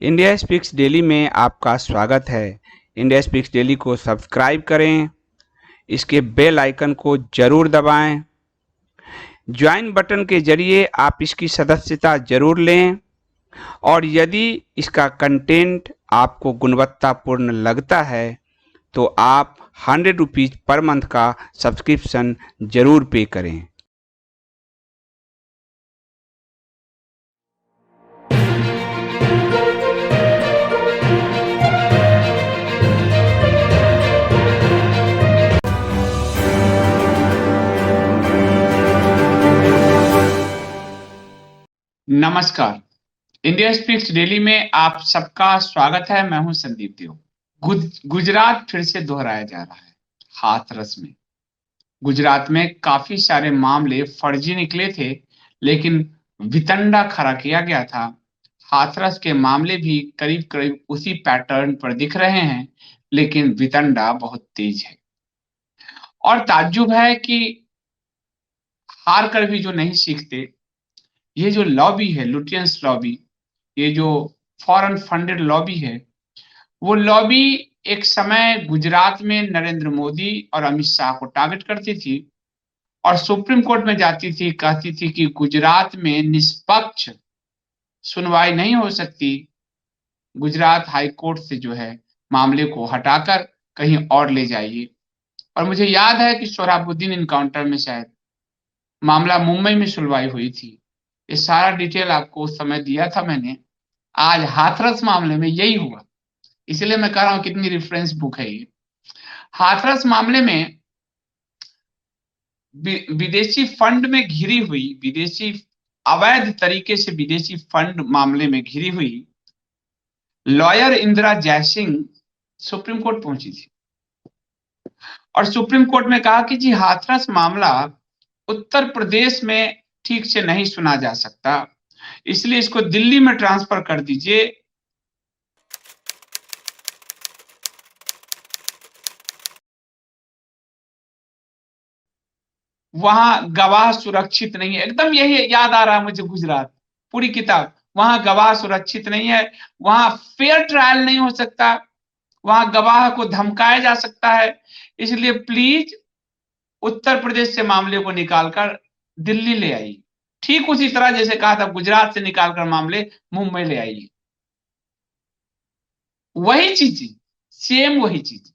India speaks daily में आपका स्वागत है। इंडिया स्पीक्स डेली को सब्सक्राइब करें, इसके बेल आइकन को जरूर दबाएं। ज्वाइन बटन के जरिए आप इसकी सदस्यता जरूर लें और यदि इसका कंटेंट आपको गुणवत्तापूर्ण लगता है तो आप 100 रुपीज़ पर मंथ का सब्सक्रिप्शन जरूर पे करें। नमस्कार। इंडिया स्पीक्स डेली में आप सबका स्वागत है। मैं हूं संदीप देव। गुजरात फिर से दोहराया जा रहा है। हाथरस में गुजरात में काफी सारे मामले फर्जी निकले थे, लेकिन वितंडा खड़ा किया गया था। हाथरस के मामले भी करीब करीब उसी पैटर्न पर दिख रहे हैं, लेकिन वितंडा बहुत तेज है। और ताज्जुब है कि हार कर भी जो नहीं सीखते, ये जो लॉबी है, लुटियंस लॉबी, ये जो फॉरेन फंडेड लॉबी है, वो लॉबी एक समय गुजरात में नरेंद्र मोदी और अमित शाह को टारगेट करती थी और सुप्रीम कोर्ट में जाती थी, कहती थी कि गुजरात में निष्पक्ष सुनवाई नहीं हो सकती। गुजरात हाई कोर्ट से जो है मामले को हटाकर कहीं और ले जाइए। और मुझे याद है कि सोहराबुद्दीन इनकाउंटर में शायद मामला मुंबई में सुनवाई हुई थी। ये सारा डिटेल आपको उस समय दिया था मैंने। आज हाथरस मामले में यही हुआ, इसलिए मैं कह रहा हूं कितनी रेफरेंस बुक है ये। हाथरस मामले में विदेशी फंड में घिरी हुई, विदेशी अवैध तरीके से विदेशी फंड मामले में घिरी हुई lawyer Indira Jaising Supreme Court पहुंची थी और सुप्रीम कोर्ट में कहा कि जी हाथरस मामला उत्तर प्रदेश में ठीक से नहीं सुना जा सकता, इसलिए इसको दिल्ली में ट्रांसफर कर दीजिए। वहां गवाह सुरक्षित नहीं है। एकदम यही याद आ रहा है मुझे, गुजरात पूरी किताब। वहां गवाह सुरक्षित नहीं है, वहां फेयर ट्रायल नहीं हो सकता, वहां गवाह को धमकाया जा सकता है, इसलिए प्लीज उत्तर प्रदेश से मामले को निकालकर दिल्ली ले आइए। ठीक उसी तरह जैसे कहा था गुजरात से निकालकर मामले मुंबई ले आइए। वही चीज, सेम वही चीज।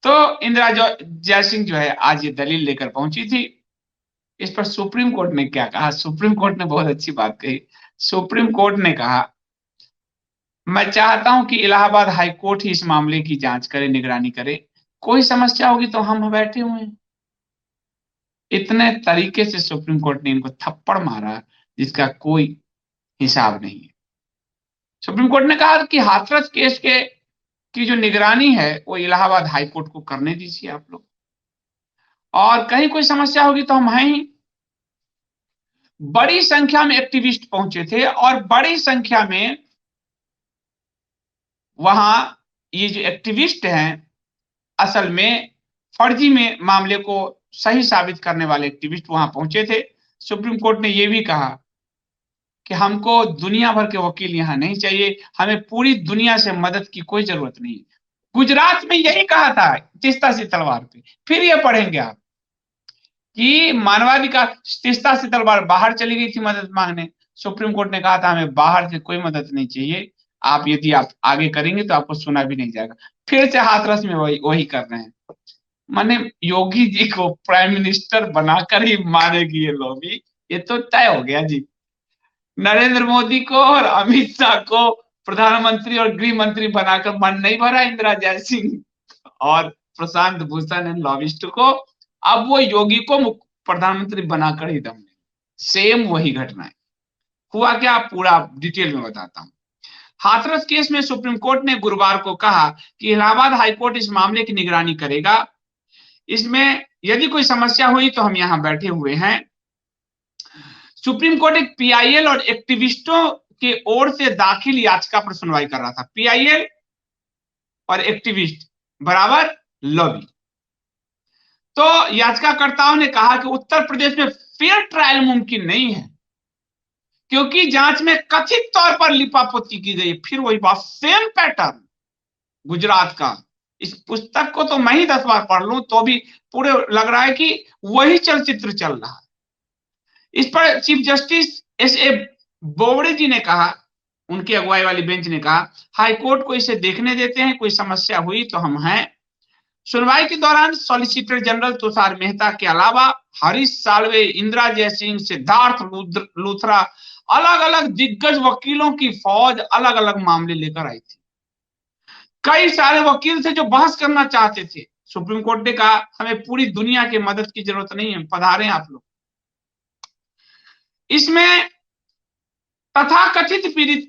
तो इंदिरा जयसिंह जो है आज ये दलील लेकर पहुंची थी। इस पर सुप्रीम कोर्ट ने क्या कहा? सुप्रीम कोर्ट ने बहुत अच्छी बात कही। सुप्रीम कोर्ट ने कहा, मैं चाहता हूं कि इलाहाबाद हाई कोर्ट ही इस मामले की जांच करे, निगरानी करे। कोई समस्या होगी तो हम बैठे हुए हैं। इतने तरीके से सुप्रीम कोर्ट ने इनको थप्पड़ मारा जिसका कोई हिसाब नहीं है। सुप्रीम कोर्ट ने कहा कि हाथरस केस के की जो निगरानी है वो इलाहाबाद हाई कोर्ट को करने दीजिए आप लोग, और कहीं कोई समस्या होगी तो हम हैं ही। बड़ी संख्या में एक्टिविस्ट पहुंचे थे और बड़ी संख्या में वहां ये जो एक्टिविस्ट हैं, असल में फर्जी में मामले को सही साबित करने वाले एक्टिविस्ट वहां पहुंचे थे। सुप्रीम कोर्ट ने यह भी कहा कि हमको दुनिया भर के वकील यहां नहीं चाहिए, हमें पूरी दुनिया से मदद की कोई जरूरत नहीं। गुजरात में यही कहा था तीस्ता सी तलवार पे। फिर ये पढ़ेंगे आप कि मानवाधिकार, तीस्ता सी तलवार बाहर चली गई थी मदद मांगने। सुप्रीम कोर्ट ने कहा था हमें बाहर से कोई मदद नहीं चाहिए, आप यदि आप आगे करेंगे तो आपको सुना भी नहीं जाएगा। फिर से हाथरस में वही वही कर रहे हैं। माने योगी जी को प्राइम मिनिस्टर बनाकर ही मारेगी ये लॉबी, ये तो तय हो गया जी। नरेंद्र मोदी को और अमित शाह को प्रधानमंत्री और गृह मंत्री बनाकर मन नहीं भरा इंदिरा जयसिंह और प्रशांत भूषण इन लॉबिस्ट को। अब वो योगी को प्रधानमंत्री बनाकर ही दम। सेम वही घटना है। हुआ क्या, पूरा डिटेल में बताता हूं। हाथरस केस में सुप्रीम कोर्ट ने गुरुवार को कहा कि इलाहाबाद हाईकोर्ट इस मामले की निगरानी करेगा। इसमें यदि कोई समस्या हुई तो हम यहां बैठे हुए हैं। सुप्रीम कोर्ट एक पीआईएल और एक्टिविस्टों के ओर से दाखिल याचिका पर सुनवाई कर रहा था। पीआईएल और एक्टिविस्ट बराबर लॉबी। तो याचिकाकर्ताओं ने कहा कि उत्तर प्रदेश में फेयर ट्रायल मुमकिन नहीं है, क्योंकि जांच में कथित तौर पर लिपापोती की गई। फिर वही बात, सेम पैटर्न गुजरात का। इस पुस्तक को तो मैं ही 10 बार पढ़ लूं तो भी पूरे लग रहा है कि वही चलचित्र चल रहा है। इस पर चीफ जस्टिस एस.ए. बोबड़े जी ने कहा, उनकी अगुवाई वाली बेंच ने कहा, हाईकोर्ट को इसे देखने देते हैं, कोई समस्या हुई तो हम हैं। सुनवाई के दौरान सॉलिसिटर जनरल तुषार मेहता के अलावा हरीश साल्वे, इंदिरा जयसिंह, सिद्धार्थ लूथरा, अलग अलग दिग्गज वकीलों की फौज अलग अलग मामले लेकर आई थी। कई सारे वकील थे जो बहस करना चाहते थे। सुप्रीम कोर्ट ने कहा, हमें पूरी दुनिया की मदद की जरूरत नहीं है, पधारें आप लोग। इसमें तथाकथित पीड़ित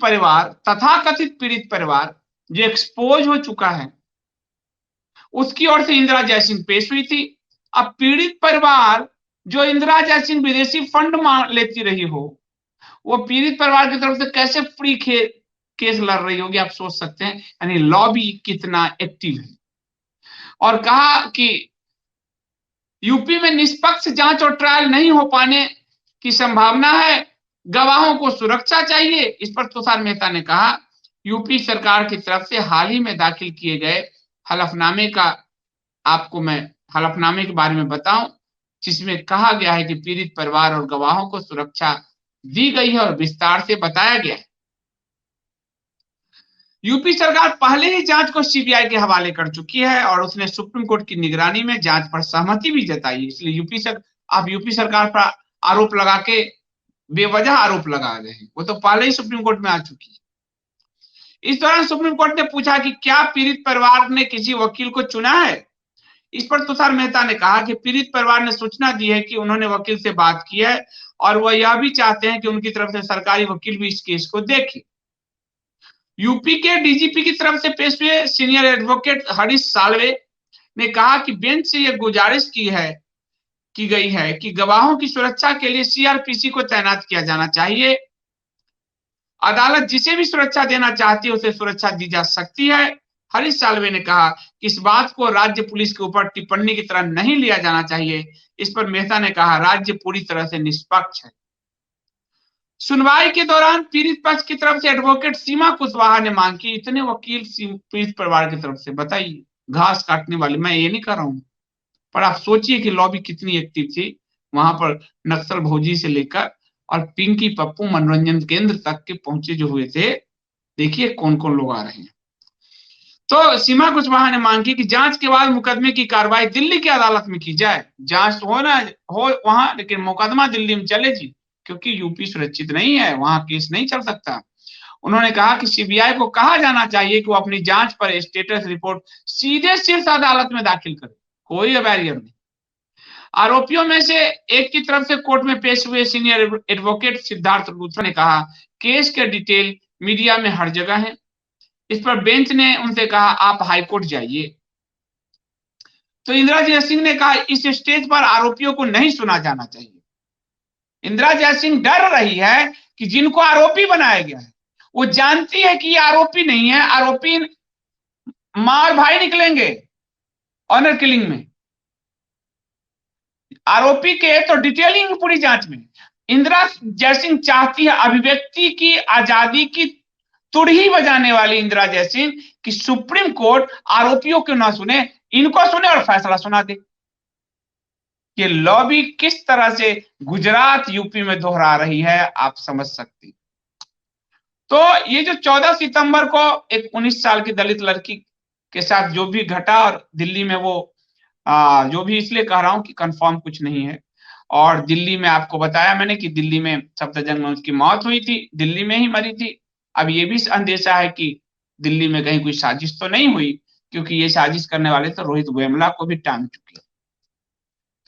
परिवार जो एक्सपोज हो चुका है, उसकी ओर से इंदिरा जयसिंह पेश हुई थी। अब पीड़ित परिवार जो इंदिरा जयसिंह विदेशी फंड मांग लेती रही हो, वो पीड़ित परिवार की तरफ से कैसे फ्री केस लड़ रही होगी, आप सोच सकते हैं। यानी लॉबी कितना एक्टिव है। और कहा कि यूपी में निष्पक्ष जांच और ट्रायल नहीं हो पाने की संभावना है, गवाहों को सुरक्षा चाहिए। इस पर तुषार मेहता ने कहा, यूपी सरकार की तरफ से हाल ही में दाखिल किए गए हलफनामे का आपको मैं हलफनामे के बारे में बताऊं, जिसमें कहा गया है कि पीड़ित परिवार और गवाहों को सुरक्षा दी गई है और विस्तार से बताया गया है। यूपी सरकार पहले ही जांच को सीबीआई के हवाले कर चुकी है और उसने सुप्रीम कोर्ट की निगरानी में जांच पर सहमति भी जताई। इसलिए यूपी सरकार पर आरोप लगा के बेवजह आरोप लगा रहे हैं, वो तो पहले ही सुप्रीम कोर्ट में आ चुकी है। इस दौरान सुप्रीम कोर्ट ने पूछा कि क्या पीड़ित परिवार ने किसी वकील को चुना है। इस पर तुषार मेहता ने कहा कि पीड़ित परिवार ने सूचना दी है कि उन्होंने वकील से बात की है और वह यह भी चाहते हैं कि उनकी तरफ से सरकारी वकील भी इस केस को देखे। यूपी के डीजीपी की तरफ से पेश हुए सीनियर एडवोकेट हरीश साल्वे ने कहा कि बेंच से यह गुजारिश की गई है कि गवाहों की सुरक्षा के लिए सीआरपीसी को तैनात किया जाना चाहिए। अदालत जिसे भी सुरक्षा देना चाहती है उसे सुरक्षा दी जा सकती है। हरीश साल्वे ने कहा कि इस बात को राज्य पुलिस के ऊपर टिप्पणी की तरह नहीं लिया जाना चाहिए। इस पर मेहता ने कहा, राज्य पूरी तरह से निष्पक्ष है। सुनवाई के दौरान पीड़ित पक्ष की तरफ से एडवोकेट सीमा कुशवाहा ने मांग की, इतने वकील पीड़ित परिवार की तरफ से, बताइए, घास काटने वाले, मैं ये नहीं कर रहा हूं, पर आप सोचिए कि लॉबी कितनी एक्टिव थी वहां पर। नक्सल भोजी से लेकर और पिंकी पप्पू मनोरंजन केंद्र तक के पहुंचे जो हुए थे, देखिए कौन कौन लोग आ रहे हैं। तो सीमा कुशवाहा ने मांग की कि जांच के बाद मुकदमे की कार्रवाई दिल्ली की अदालत में की जाए। जांच हो ना हो वहां, लेकिन मुकदमा दिल्ली में चले जी, क्योंकि यूपी सुरक्षित नहीं है, वहां केस नहीं चल सकता। उन्होंने कहा कि सीबीआई को कहा जाना चाहिए कि वो अपनी जांच पर स्टेटस रिपोर्ट सीधे शीर्ष अदालत में दाखिल करे, कोई बैरियर नहीं। आरोपियों में से एक की तरफ से कोर्ट में पेश हुए सीनियर एडवोकेट सिद्धार्थ लूथरा ने कहा, केस के डिटेल मीडिया में हर जगह है। इस पर बेंच ने उनसे कहा, आप हाईकोर्ट जाइए। तो इंदिरा जयसिंह ने कहा, इस स्टेज पर आरोपियों को नहीं सुना जाना चाहिए। इंदिरा जयसिंह डर रही है कि जिनको आरोपी बनाया गया है, वो जानती है कि ये आरोपी नहीं है, आरोपी मार भाई निकलेंगे ऑनर किलिंग में। आरोपी के तो डिटेलिंग पूरी जांच में। इंदिरा जयसिंह चाहती है अभिव्यक्ति की आजादी की तुरही बजाने वाली इंदिरा जयसिंह कि सुप्रीम कोर्ट आरोपियों को ना सुने, इनको सुने और फैसला सुना दे। ये लॉबी किस तरह से गुजरात यूपी में दोहरा रही है, आप समझ सकते। तो ये जो 14 सितंबर को एक 19 साल की दलित लड़की के साथ जो भी घटा, और दिल्ली में वो जो भी, इसलिए कह रहा हूं कि कंफर्म कुछ नहीं है। और दिल्ली में आपको बताया मैंने कि दिल्ली में सफदरजंग में उसकी मौत हुई थी, दिल्ली में ही मरी थी। अब ये भी अंदेशा है कि दिल्ली में कहीं कोई साजिश तो नहीं हुई, क्योंकि ये साजिश करने वाले तो रोहित वेमुला को भी टांग चुके।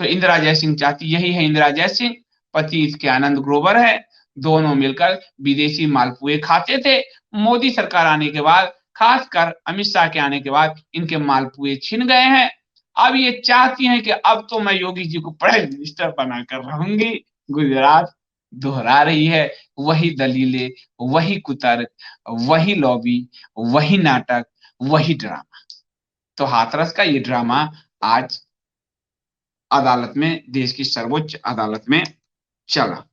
तो इंदिरा जयसिंह चाहती यही है। इंदिरा जयसिंह, पति इसके आनंद ग्रोवर है, दोनों मिलकर विदेशी मालपुए खाते थे। मोदी सरकार आने के बाद, खासकर अमित शाह के आने के बाद, इनके मालपुए छिन गए हैं। अब ये चाहती हैं कि अब तो मैं योगी जी को प्राइम मिनिस्टर बनाकर रहूंगी। गुजरात दोहरा रही है वही दलीलें, वही कुतर्क, वही लॉबी, वही नाटक, वही ड्रामा। तो हाथरस का ये ड्रामा आज अदालत में, देश की सर्वोच्च अदालत में चला।